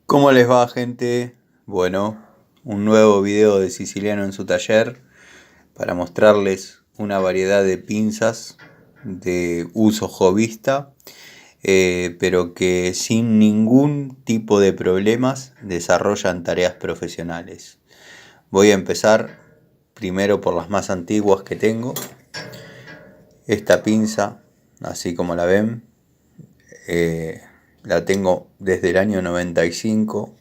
¿Cómo les va, gente? Bueno, un nuevo video de Siciliano en su taller para mostrarles una variedad de pinzas de uso hobbyista, pero que sin ningún tipo de problemas desarrollan tareas profesionales. Voy a empezar primero por las más antiguas que tengo. Esta pinza, así como la ven, la tengo desde el año 95.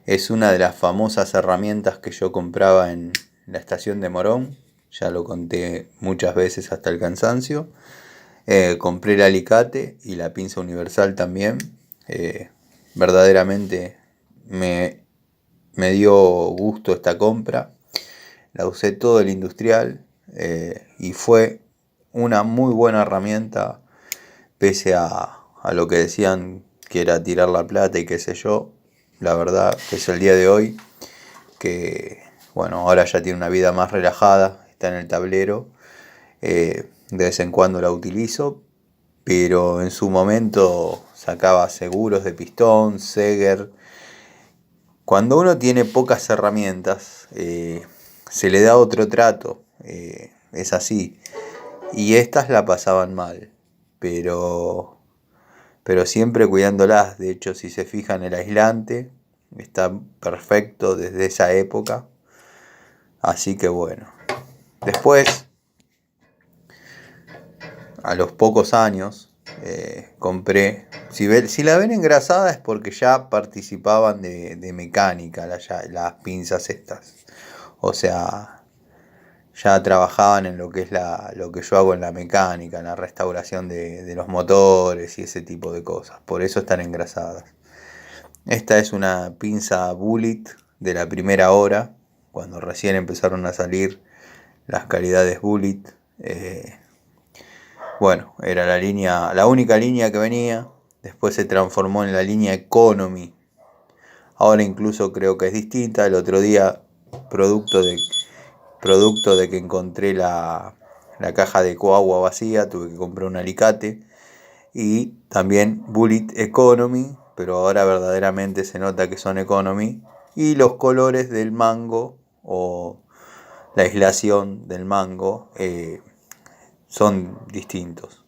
Es una de las famosas herramientas que yo compraba en la estación de Morón. Ya lo conté muchas veces hasta el cansancio. Compré el alicate y la pinza universal también. Verdaderamente me dio gusto esta compra. La usé todo el industrial y fue una muy buena herramienta, pese a lo que decían que era tirar la plata y qué sé yo. La verdad que es el día de hoy que, bueno, ahora ya tiene una vida más relajada, está en el tablero. De vez en cuando la utilizo, pero en su momento sacaba seguros de pistón, Seger. Cuando uno tiene pocas herramientas, se le da otro trato, es así. Y estas la pasaban mal, pero, pero siempre cuidándolas. De hecho, si se fijan, el aislante está perfecto desde esa época. Así que bueno. Después, a los pocos años, compré. Si la ven engrasada es porque ya participaban de mecánica las pinzas estas. O sea, ya trabajaban en lo que es lo que yo hago en la mecánica, en la restauración de los motores y ese tipo de cosas. Por eso están engrasadas. Esta es una pinza Bullet de la primera hora, cuando recién empezaron a salir las calidades Bullet. Bueno, era la única línea que venía. Después se transformó en la línea Economy. Ahora incluso creo que es distinta. El otro día, producto de que encontré la caja de coagua vacía, tuve que comprar un alicate. Y también Bullet Economy, pero ahora verdaderamente se nota que son Economy. Y los colores del mango o la aislación del mango son distintos.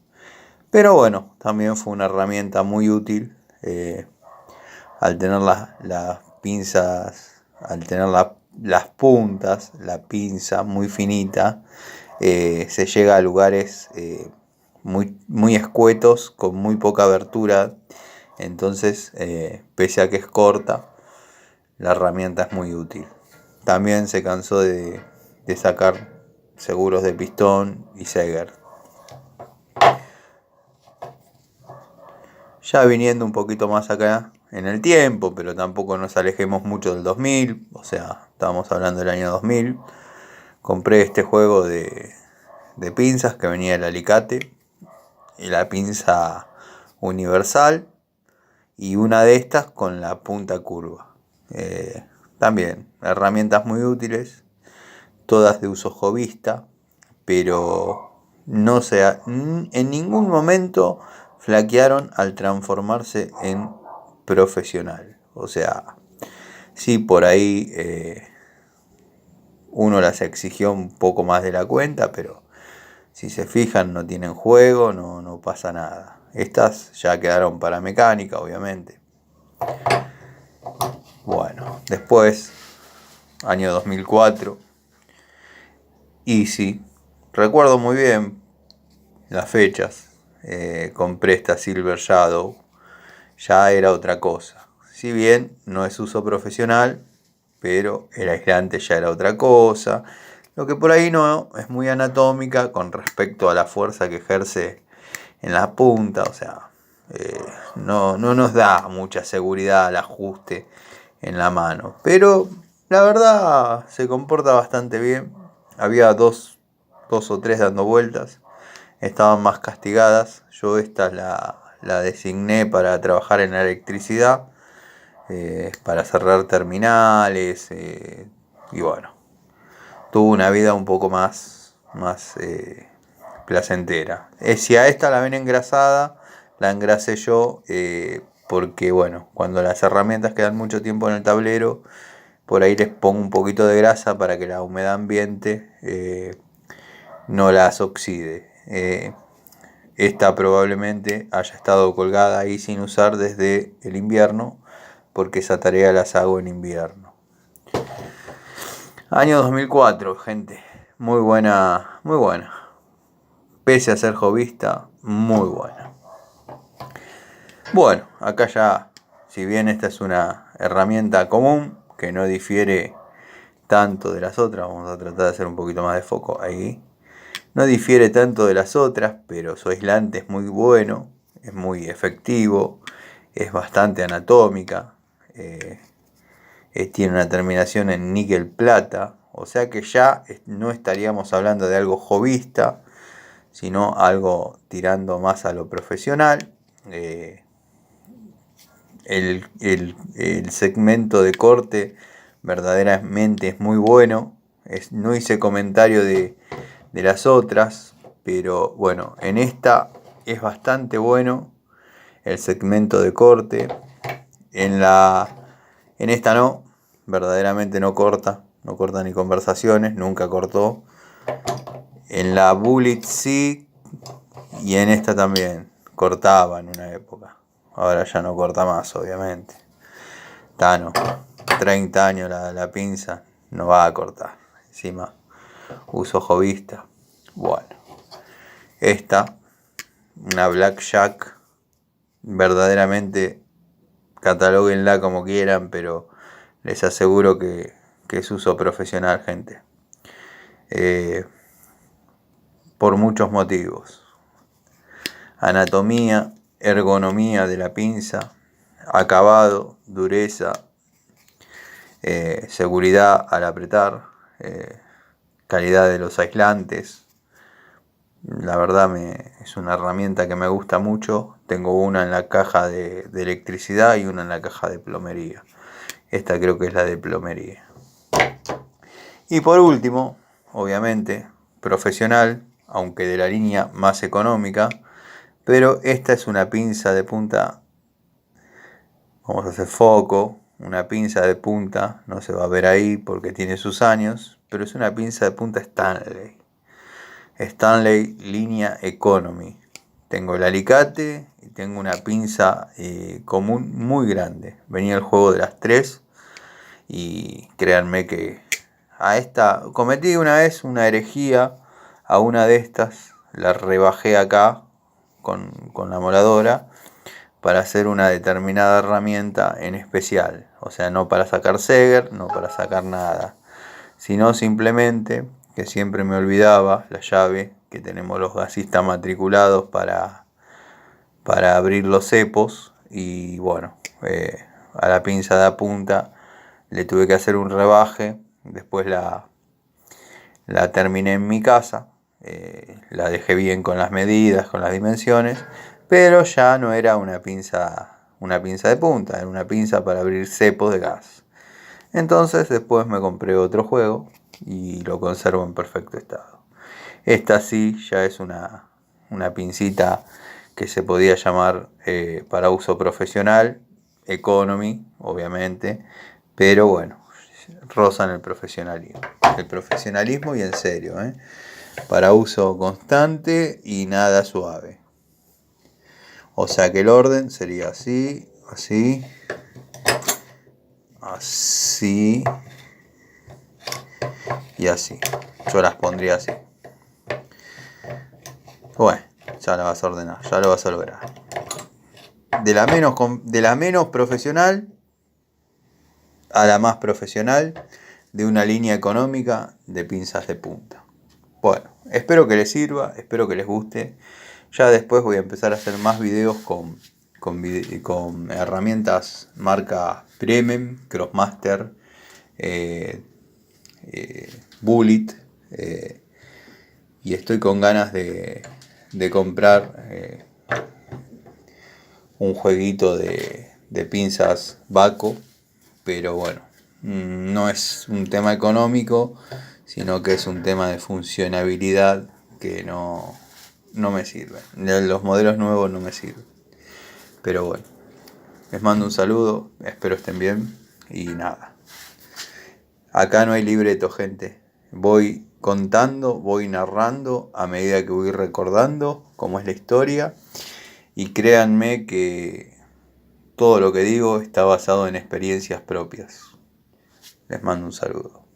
Pero bueno, también fue una herramienta muy útil, al tener las pinzas, al tener las puntas, la pinza muy finita. Se llega a lugares muy escuetos, con muy poca abertura. Entonces, pese a que es corta, la herramienta es muy útil. También se cansó de sacar seguros de pistón y Seger. Ya viniendo un poquito más acá en el tiempo, pero tampoco nos alejemos mucho del 2000, o sea, estábamos hablando del año 2000, compré este juego de pinzas que venía el alicate y la pinza universal, y una de estas con la punta curva. También herramientas muy útiles, todas de uso hobbyista, pero no sea, en ningún momento flaquearon al transformarse en profesional. O sea, sí, por ahí uno las exigió un poco más de la cuenta, pero si se fijan no tienen juego, no pasa nada. Estas ya quedaron para mecánica, obviamente. Bueno, después, año 2004, Easy. Recuerdo muy bien las fechas. Compré esta Silver Shadow. Ya era otra cosa. Si bien no es uso profesional, pero el aislante ya era otra cosa. Lo que por ahí no es muy anatómica con respecto a la fuerza que ejerce en la punta. O sea, no nos da mucha seguridad al ajuste en la mano. Pero la verdad se comporta bastante bien. Había dos o tres dando vueltas. Estaban más castigadas. Yo esta la designé para trabajar en la electricidad, para cerrar terminales, y bueno, tuvo una vida un poco más placentera. Si a esta la ven engrasada, la engrasé yo, porque bueno, cuando las herramientas quedan mucho tiempo en el tablero, por ahí les pongo un poquito de grasa para que la humedad ambiente no las oxide. Esta probablemente haya estado colgada ahí sin usar desde el invierno, porque esa tarea las hago en invierno. Año 2004, gente. Muy buena, muy buena. Pese a ser hobbyista, muy buena. Bueno, acá ya, si bien esta es una herramienta común, que no difiere tanto de las otras, vamos a tratar de hacer un poquito más de foco ahí. No difiere tanto de las otras, pero su aislante es muy bueno, es muy efectivo, es bastante anatómica, tiene una terminación en níquel plata, o sea que ya no estaríamos hablando de algo hobbyista, sino algo tirando más a lo profesional. El segmento de corte verdaderamente es muy bueno. No hice comentario de las otras, pero bueno, en esta es bastante bueno el segmento de corte. En esta no, verdaderamente no corta ni conversaciones, nunca cortó. En la Bullet sí, y en esta también cortaba en una época. Ahora ya no corta más, obviamente. Tano, 30 años la pinza, no va a cortar. Encima, uso hobbyista. Bueno, esta, una Blackjack, verdaderamente catalóguenla como quieran, pero les aseguro que es uso profesional, gente. Por muchos motivos. Anatomía, ergonomía de la pinza, acabado, dureza, seguridad al apretar, calidad de los aislantes. La verdad es una herramienta que me gusta mucho. Tengo una en la caja de electricidad y una en la caja de plomería. Esta creo que es la de plomería. Y por último, obviamente, profesional, aunque de la línea más económica, pero esta es una pinza de punta. Vamos a hacer foco. Una pinza de punta, no se va a ver ahí porque tiene sus años, pero es una pinza de punta Stanley. Stanley línea Economy. Tengo el alicate y tengo una pinza común muy grande. Venía el juego de las 3 y créanme que a esta cometí una vez una herejía. A una de estas la rebajé acá con la moladora para hacer una determinada herramienta en especial. O sea, no para sacar Seger, no para sacar nada, sino simplemente que siempre me olvidaba la llave que tenemos los gasistas matriculados para abrir los cepos. Y bueno, a la pinza de punta le tuve que hacer un rebaje. Después la terminé en mi casa, la dejé bien con las medidas, con las dimensiones, pero ya no era una pinza de punta, era una pinza para abrir cepos de gas. Entonces después me compré otro juego y lo conservo en perfecto estado. Esta sí ya es una pincita que se podía llamar para uso profesional, economy, obviamente, pero bueno, rozan el profesionalismo y en serio, para uso constante y nada suave. O sea que el orden sería así, así, así y así. Yo las pondría así. Bueno, ya la vas a ordenar, ya lo vas a lograr. De la menos profesional a la más profesional, de una línea económica de pinzas de punta. Bueno, espero que les sirva, espero que les guste. Ya después voy a empezar a hacer más videos con herramientas marca Premium, Crossmaster, Bullet, y estoy con ganas de comprar un jueguito de pinzas Baco, pero bueno, no es un tema económico, sino que es un tema de funcionabilidad que no me sirve. Los modelos nuevos no me sirven. Pero bueno, Les mando un saludo, espero estén bien y nada. Acá no hay libreto, gente. Voy contando, voy narrando a medida que voy recordando cómo es la historia. Y créanme que todo lo que digo está basado en experiencias propias. Les mando un saludo.